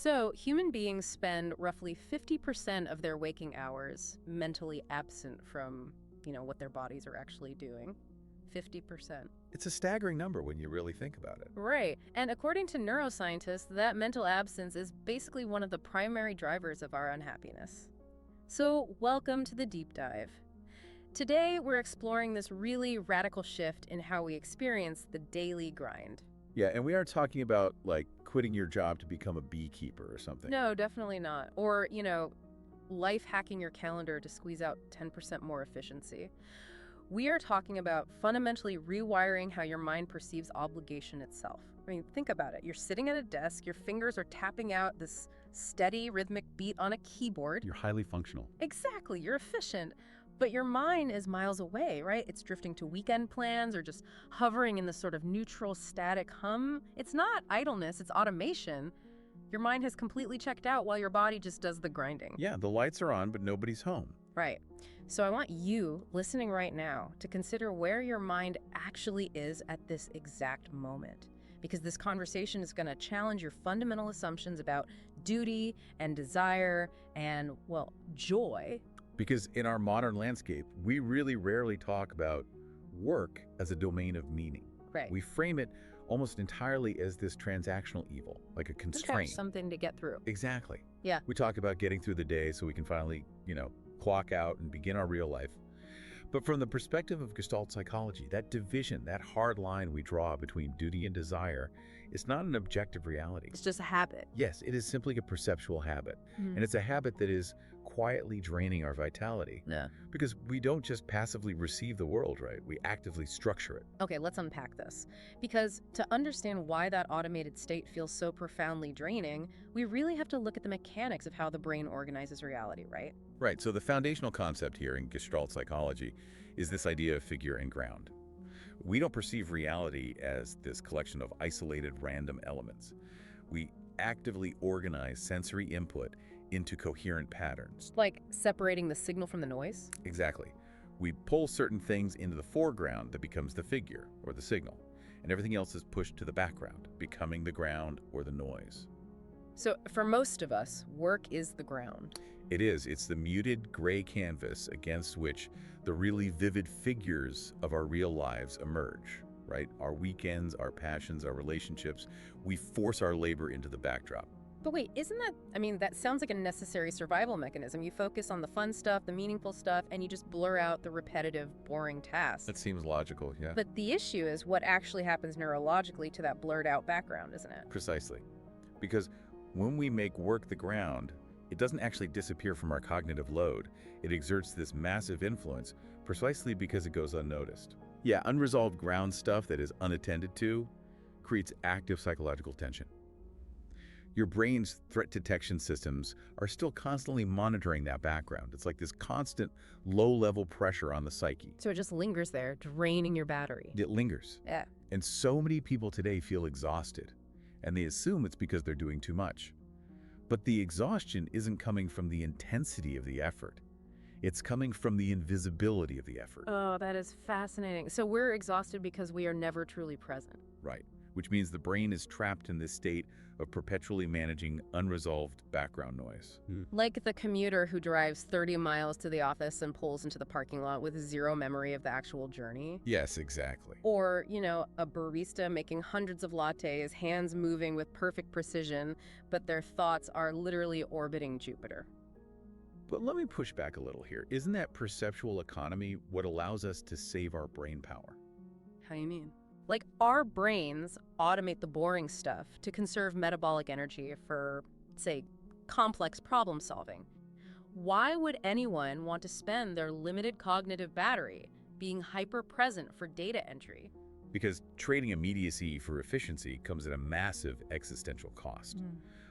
So, human beings spend roughly 50% of their waking hours mentally absent from, what their bodies are actually doing. 50%. It's a staggering number when you really think about it. Right. And according to neuroscientists, that mental absence is basically one of the primary drivers of our unhappiness. So, welcome to the deep dive. Today, we're exploring this really radical shift in how we experience the daily grind. Yeah, and we aren't talking about, like, quitting your job to become a beekeeper or something. No, definitely not. Or, life hacking your calendar to squeeze out 10% more efficiency. We are talking about fundamentally rewiring how your mind perceives obligation itself. I mean, think about it. You're sitting at a desk, your fingers are tapping out this steady, rhythmic beat on a keyboard. You're highly functional. Exactly, you're efficient. But your mind is miles away, right? It's drifting to weekend plans or just hovering in this sort of neutral, static hum. It's not idleness, it's automation. Your mind has completely checked out while your body just does the grinding. Yeah, the lights are on, but nobody's home. Right. So I want you, listening right now, to consider where your mind actually is at this exact moment. Because this conversation is going to challenge your fundamental assumptions about duty and desire and, well, joy. Because in our modern landscape, we really rarely talk about work as a domain of meaning. Right. We frame it almost entirely as this transactional evil, like a constraint. Something to get through. Exactly. Yeah. We talk about getting through the day so we can finally, clock out and begin our real life. But from the perspective of Gestalt psychology, that division, that hard line we draw between duty and desire, is not an objective reality. It's just a habit. Yes, it is simply a perceptual habit. And it's a habit that is quietly draining our vitality. Yeah. Because we don't just passively receive the world, right? We actively structure it. Okay, let's unpack this. Because to understand why that automated state feels so profoundly draining, we really have to look at the mechanics of how the brain organizes reality, right? Right, so the foundational concept here in Gestalt psychology is this idea of figure and ground. We don't perceive reality as this collection of isolated random elements. We actively organize sensory input into coherent patterns. Like separating the signal from the noise? Exactly. We pull certain things into the foreground that becomes the figure or the signal, and everything else is pushed to the background, becoming the ground or the noise. So for most of us, work is the ground. It is. It's the muted gray canvas against which the really vivid figures of our real lives emerge, right? Our weekends, our passions, our relationships, we force our labor into the backdrop. But wait, that sounds like a necessary survival mechanism. You focus on the fun stuff, the meaningful stuff, and you just blur out the repetitive, boring tasks. That seems logical, yeah. But the issue is what actually happens neurologically to that blurred out background, isn't it? Precisely. Because when we make work the ground, it doesn't actually disappear from our cognitive load. It exerts this massive influence precisely because it goes unnoticed. Yeah, unresolved ground stuff that is unattended to creates active psychological tension. Your brain's threat detection systems are still constantly monitoring that background. It's like this constant low-level pressure on the psyche. So it just lingers there, draining your battery. It lingers. Yeah. And so many people today feel exhausted, and they assume it's because they're doing too much. But the exhaustion isn't coming from the intensity of the effort. It's coming from the invisibility of the effort. Oh, that is fascinating. So we're exhausted because we are never truly present. Right. Which means the brain is trapped in this state of perpetually managing unresolved background noise. Like the commuter who drives 30 miles to the office and pulls into the parking lot with zero memory of the actual journey. Yes, exactly. Or, a barista making hundreds of lattes, hands moving with perfect precision, but their thoughts are literally orbiting Jupiter. But let me push back a little here. Isn't that perceptual economy what allows us to save our brain power? How do you mean? Like, our brains automate the boring stuff to conserve metabolic energy for, say, complex problem solving. Why would anyone want to spend their limited cognitive battery being hyper-present for data entry? Because trading immediacy for efficiency comes at a massive existential cost.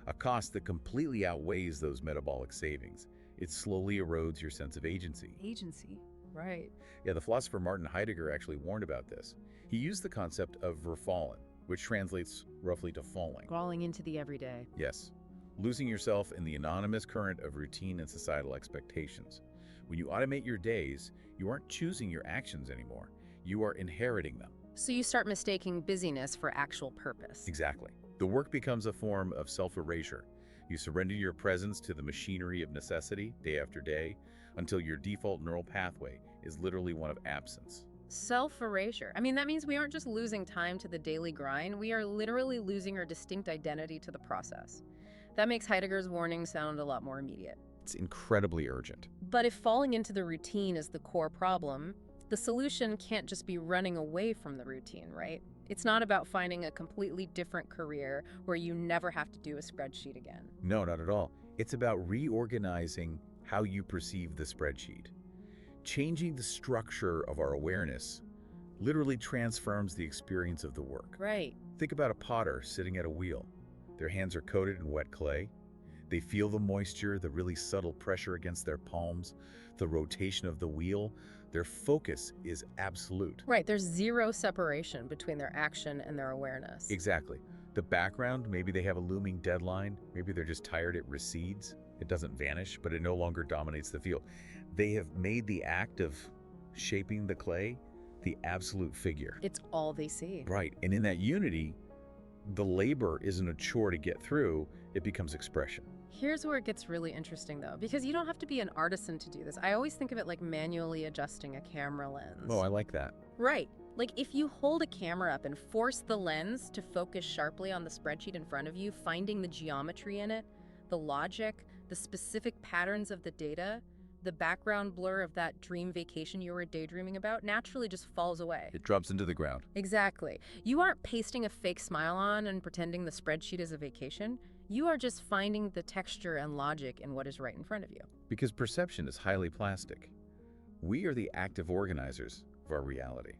A cost that completely outweighs those metabolic savings. It slowly erodes your sense of agency. Agency, right. Yeah, the philosopher Martin Heidegger actually warned about this. He used the concept of verfallen, which translates roughly to falling. Crawling into the everyday. Yes. Losing yourself in the anonymous current of routine and societal expectations. When you automate your days, you aren't choosing your actions anymore. You are inheriting them. So you start mistaking busyness for actual purpose. Exactly. The work becomes a form of self-erasure You surrender your presence to the machinery of necessity day after day until your default neural pathway is literally one of absence. Self-erasure. I mean, that means we aren't just losing time to the daily grind, we are literally losing our distinct identity to the process. That makes Heidegger's warning sound a lot more immediate. It's incredibly urgent. But if falling into the routine is the core problem, the solution can't just be running away from the routine, right? It's not about finding a completely different career where you never have to do a spreadsheet again. No, not at all. It's about reorganizing how you perceive the spreadsheet. Changing the structure of our awareness literally transforms the experience of the work. Right. Think about a potter sitting at a wheel. Their hands are coated in wet clay. They feel the moisture, the really subtle pressure against their palms, the rotation of the wheel. Their focus is absolute. Right, there's zero separation between their action and their awareness. Exactly. The background, maybe they have a looming deadline, maybe they're just tired, it recedes. It doesn't vanish, but it no longer dominates the field. They have made the act of shaping the clay the absolute figure. It's all they see. Right, and in that unity, the labor isn't a chore to get through, it becomes expression. Here's where it gets really interesting, though, because you don't have to be an artisan to do this. I always think of it like manually adjusting a camera lens. Oh, I like that. Right. Like if you hold a camera up and force the lens to focus sharply on the spreadsheet in front of you, finding the geometry in it, the logic, the specific patterns of the data, the background blur of that dream vacation you were daydreaming about naturally just falls away. It drops into the ground. Exactly. You aren't pasting a fake smile on and pretending the spreadsheet is a vacation. You are just finding the texture and logic in what is right in front of you. Because perception is highly plastic. We are the active organizers of our reality.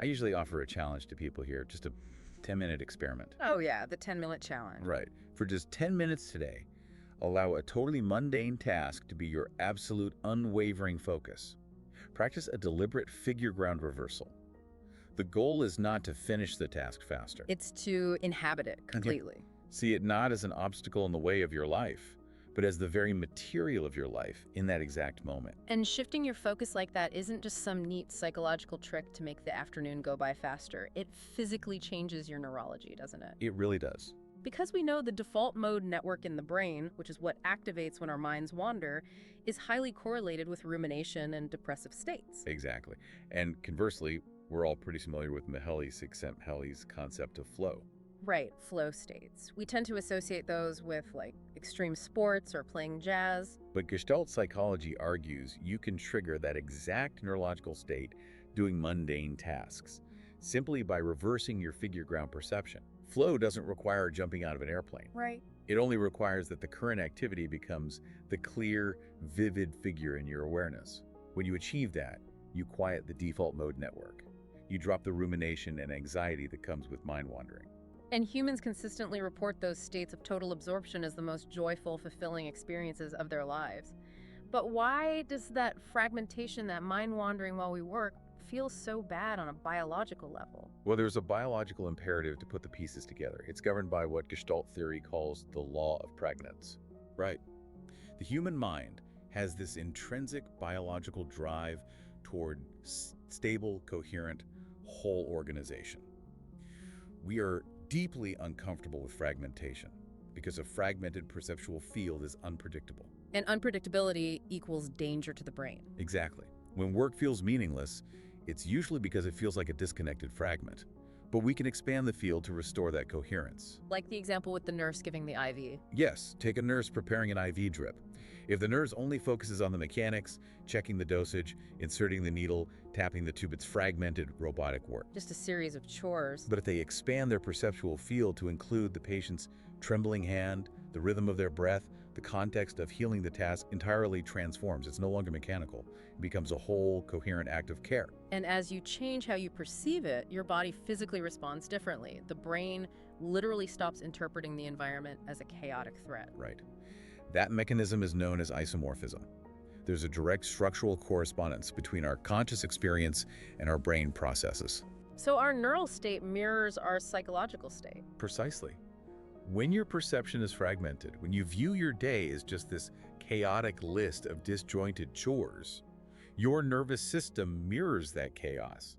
I usually offer a challenge to people here, just a 10-minute experiment. Oh yeah, the 10-minute challenge. Right. For just 10 minutes today, allow a totally mundane task to be your absolute unwavering focus. Practice a deliberate figure ground reversal. The goal is not to finish the task faster. It's to inhabit it completely. See it not as an obstacle in the way of your life, but as the very material of your life in that exact moment. And shifting your focus like that isn't just some neat psychological trick to make the afternoon go by faster. It physically changes your neurology, doesn't it? It really does. Because we know the default mode network in the brain, which is what activates when our minds wander, is highly correlated with rumination and depressive states. Exactly. And conversely, we're all pretty familiar with Mihaly's concept of flow. Right, flow states. We tend to associate those with like extreme sports or playing jazz. But Gestalt psychology argues you can trigger that exact neurological state doing mundane tasks, simply by reversing your figure ground perception. Flow doesn't require jumping out of an airplane. Right. It only requires that the current activity becomes the clear, vivid figure in your awareness. When you achieve that, you quiet the default mode network. You drop the rumination and anxiety that comes with mind wandering. And humans consistently report those states of total absorption as the most joyful, fulfilling experiences of their lives. But why does that fragmentation, that mind wandering while we work, feel so bad on a biological level? Well, there's a biological imperative to put the pieces together. It's governed by what Gestalt theory calls the law of pregnance. Right. The human mind has this intrinsic biological drive toward stable, coherent, whole organization. We are deeply uncomfortable with fragmentation because a fragmented perceptual field is unpredictable. And unpredictability equals danger to the brain. Exactly. When work feels meaningless, it's usually because it feels like a disconnected fragment. But we can expand the field to restore that coherence. Like the example with the nurse giving the IV. Yes, take a nurse preparing an IV drip. If the nurse only focuses on the mechanics, checking the dosage, inserting the needle, tapping the tube, it's fragmented robotic work. Just a series of chores. But if they expand their perceptual field to include the patient's trembling hand, the rhythm of their breath, the context of healing, the task entirely transforms. It's no longer mechanical. It becomes a whole, coherent act of care. And as you change how you perceive it, your body physically responds differently. The brain literally stops interpreting the environment as a chaotic threat. Right. That mechanism is known as isomorphism. There's a direct structural correspondence between our conscious experience and our brain processes. So our neural state mirrors our psychological state. Precisely. When your perception is fragmented, when you view your day as just this chaotic list of disjointed chores, your nervous system mirrors that chaos.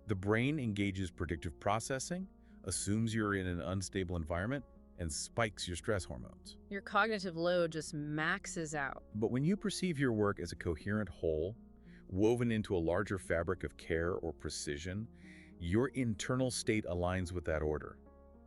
The brain engages predictive processing, assumes you're in an unstable environment, and spikes your stress hormones. Your cognitive load just maxes out. But when you perceive your work as a coherent whole, woven into a larger fabric of care or precision, your internal state aligns with that order.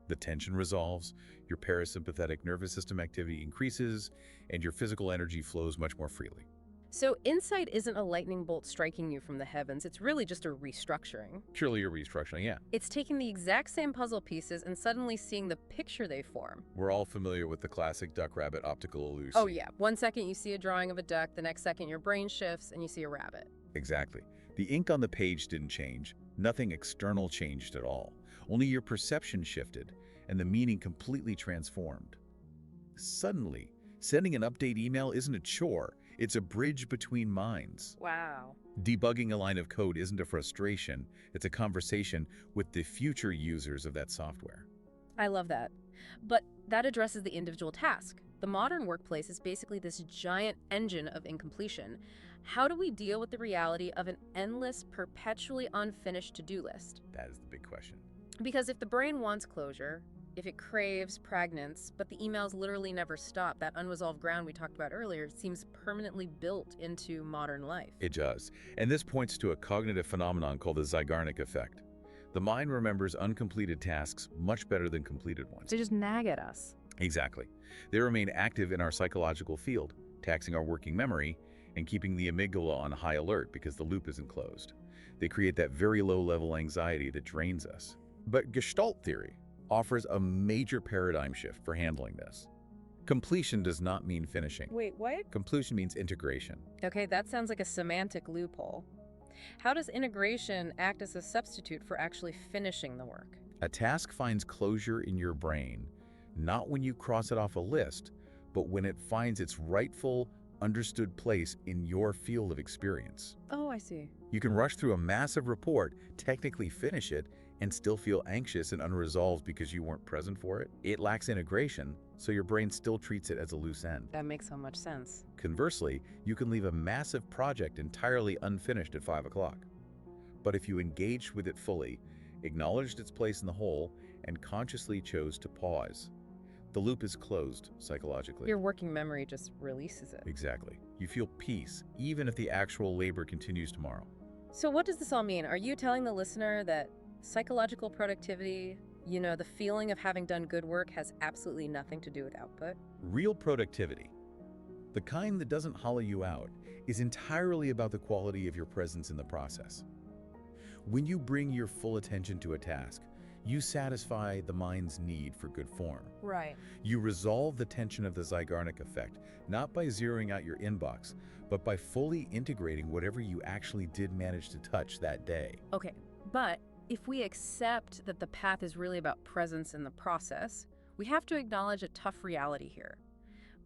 The tension resolves, your parasympathetic nervous system activity increases, and your physical energy flows much more freely. So insight isn't a lightning bolt striking you from the heavens, it's really just a restructuring. Purely a restructuring, yeah. It's taking the exact same puzzle pieces and suddenly seeing the picture they form. We're all familiar with the classic duck-rabbit optical illusion. Oh yeah, one second you see a drawing of a duck, the next second your brain shifts and you see a rabbit. Exactly. The ink on the page didn't change. Nothing external changed at all. Only your perception shifted, and the meaning completely transformed. Suddenly, sending an update email isn't a chore. It's a bridge between minds. Wow. Debugging a line of code isn't a frustration. It's a conversation with the future users of that software. I love that. But that addresses the individual task. The modern workplace is basically this giant engine of incompletion. How do we deal with the reality of an endless, perpetually unfinished to-do list? That is the big question. Because if the brain wants closure, if it craves pregnance, but the emails literally never stop, that unresolved ground we talked about earlier seems permanently built into modern life. It does. And this points to a cognitive phenomenon called the Zeigarnik effect. The mind remembers uncompleted tasks much better than completed ones. They just nag at us. Exactly. They remain active in our psychological field, taxing our working memory and keeping the amygdala on high alert because the loop isn't closed. They create that very low-level anxiety that drains us. But Gestalt theory offers a major paradigm shift for handling this. Completion does not mean finishing. Wait, what? Completion means integration. Okay, that sounds like a semantic loophole. How does integration act as a substitute for actually finishing the work? A task finds closure in your brain, not when you cross it off a list, but when it finds its rightful, understood place in your field of experience. Oh, I see. You can rush through a massive report, technically finish it, and still feel anxious and unresolved because you weren't present for it. It lacks integration, so your brain still treats it as a loose end. That makes so much sense. Conversely, you can leave a massive project entirely unfinished at 5 o'clock. But if you engaged with it fully, acknowledged its place in the whole, and consciously chose to pause, the loop is closed psychologically. Your working memory just releases it. Exactly. You feel peace, even if the actual labor continues tomorrow. So what does this all mean? Are you telling the listener that psychological productivity, the feeling of having done good work, has absolutely nothing to do with output? Real productivity, the kind that doesn't hollow you out, is entirely about the quality of your presence in the process. When you bring your full attention to a task, you satisfy the mind's need for good form. Right. You resolve the tension of the Zeigarnik effect, not by zeroing out your inbox, but by fully integrating whatever you actually did manage to touch that day. Okay, but if we accept that the path is really about presence in the process, we have to acknowledge a tough reality here.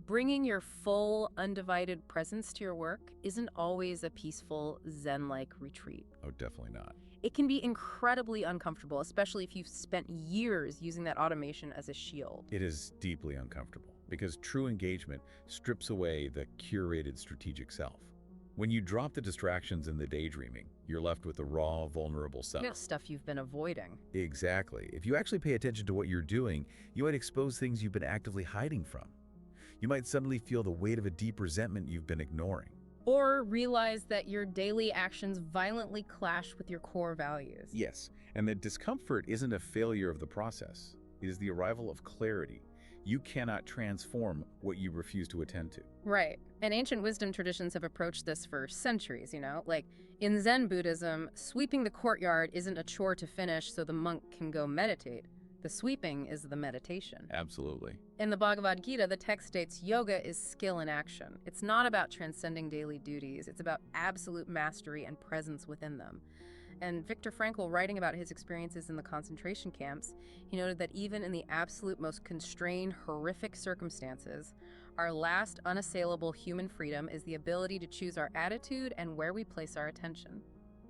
Bringing your full, undivided presence to your work isn't always a peaceful, Zen-like retreat. Oh, definitely not. It can be incredibly uncomfortable, especially if you've spent years using that automation as a shield. It is deeply uncomfortable because true engagement strips away the curated strategic self. When you drop the distractions and the daydreaming, you're left with the raw, vulnerable self. Stuff you've been avoiding. Exactly. If you actually pay attention to what you're doing, you might expose things you've been actively hiding from. You might suddenly feel the weight of a deep resentment you've been ignoring. Or realize that your daily actions violently clash with your core values. Yes, and the discomfort isn't a failure of the process. It is the arrival of clarity. You cannot transform what you refuse to attend to. Right. And ancient wisdom traditions have approached this for centuries, Like in Zen Buddhism, sweeping the courtyard isn't a chore to finish so the monk can go meditate. The sweeping is the meditation. Absolutely. In the Bhagavad Gita, the text states yoga is skill in action. It's not about transcending daily duties. It's about absolute mastery and presence within them. And Viktor Frankl, writing about his experiences in the concentration camps, he noted that even in the absolute most constrained, horrific circumstances, our last unassailable human freedom is the ability to choose our attitude and where we place our attention.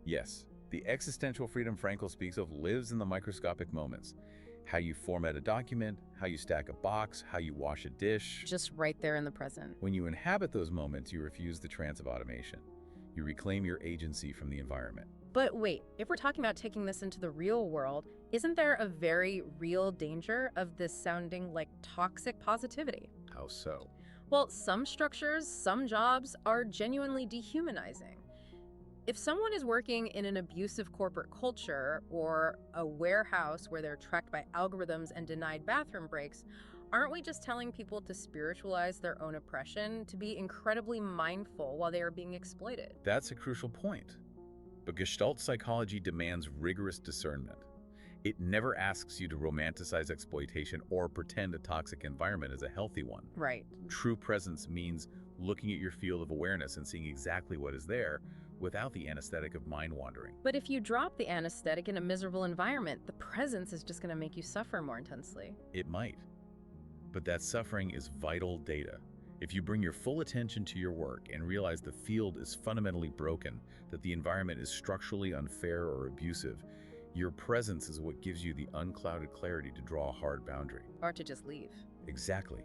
Yes, the existential freedom Frankl speaks of lives in the microscopic moments. How you format a document, how you stack a box, how you wash a dish. Just right there in the present. When you inhabit those moments, you refuse the trance of automation. You reclaim your agency from the environment. But wait, if we're talking about taking this into the real world, isn't there a very real danger of this sounding like toxic positivity? How so? Well, some structures, some jobs are genuinely dehumanizing. If someone is working in an abusive corporate culture or a warehouse where they're tracked by algorithms and denied bathroom breaks, aren't we just telling people to spiritualize their own oppression, to be incredibly mindful while they are being exploited? That's a crucial point. But Gestalt psychology demands rigorous discernment. It never asks you to romanticize exploitation or pretend a toxic environment is a healthy one. Right. True presence means looking at your field of awareness and seeing exactly what is there without the anesthetic of mind wandering. But if you drop the anesthetic in a miserable environment, the presence is just going to make you suffer more intensely. It might. But that suffering is vital data. If you bring your full attention to your work and realize the field is fundamentally broken, that the environment is structurally unfair or abusive, your presence is what gives you the unclouded clarity to draw a hard boundary. Or to just leave. Exactly.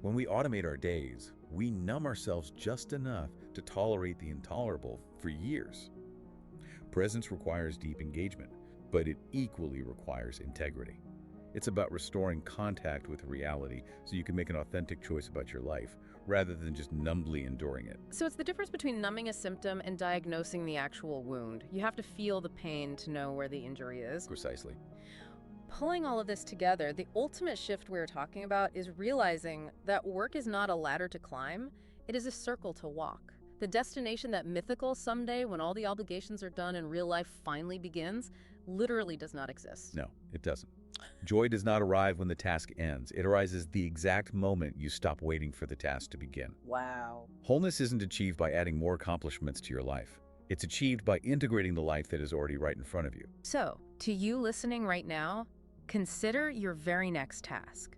When we automate our days, we numb ourselves just enough to tolerate the intolerable for years. Presence requires deep engagement, but it equally requires integrity. It's about restoring contact with reality so you can make an authentic choice about your life, rather than just numbly enduring it. So it's the difference between numbing a symptom and diagnosing the actual wound. You have to feel the pain to know where the injury is. Precisely. Pulling all of this together, the ultimate shift we're talking about is realizing that work is not a ladder to climb, it is a circle to walk. The destination, that mythical someday when all the obligations are done and real life finally begins, literally does not exist. No, it doesn't. Joy does not arrive when the task ends. It arises the exact moment you stop waiting for the task to begin. Wow. Wholeness isn't achieved by adding more accomplishments to your life. It's achieved by integrating the life that is already right in front of you. So, to you listening right now, consider your very next task.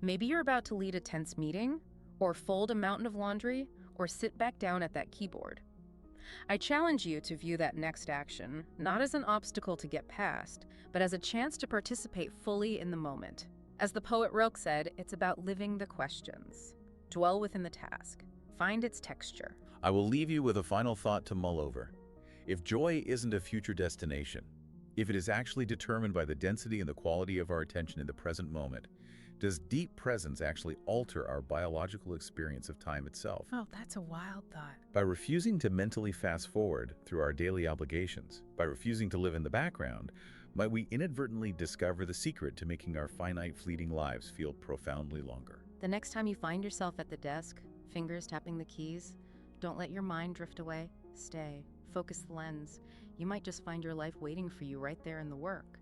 Maybe you're about to lead a tense meeting, or fold a mountain of laundry, or sit back down at that keyboard. I challenge you to view that next action not as an obstacle to get past, but as a chance to participate fully in the moment. As the poet Rilke said, it's about living the questions. Dwell within the task. Find its texture. I will leave you with a final thought to mull over. If joy isn't a future destination, if it is actually determined by the density and the quality of our attention in the present moment, does deep presence actually alter our biological experience of time itself? Oh, that's a wild thought. By refusing to mentally fast forward through our daily obligations, by refusing to live in the background, might we inadvertently discover the secret to making our finite, fleeting lives feel profoundly longer? The next time you find yourself at the desk, fingers tapping the keys, don't let your mind drift away. Stay. Focus the lens. You might just find your life waiting for you right there in the work.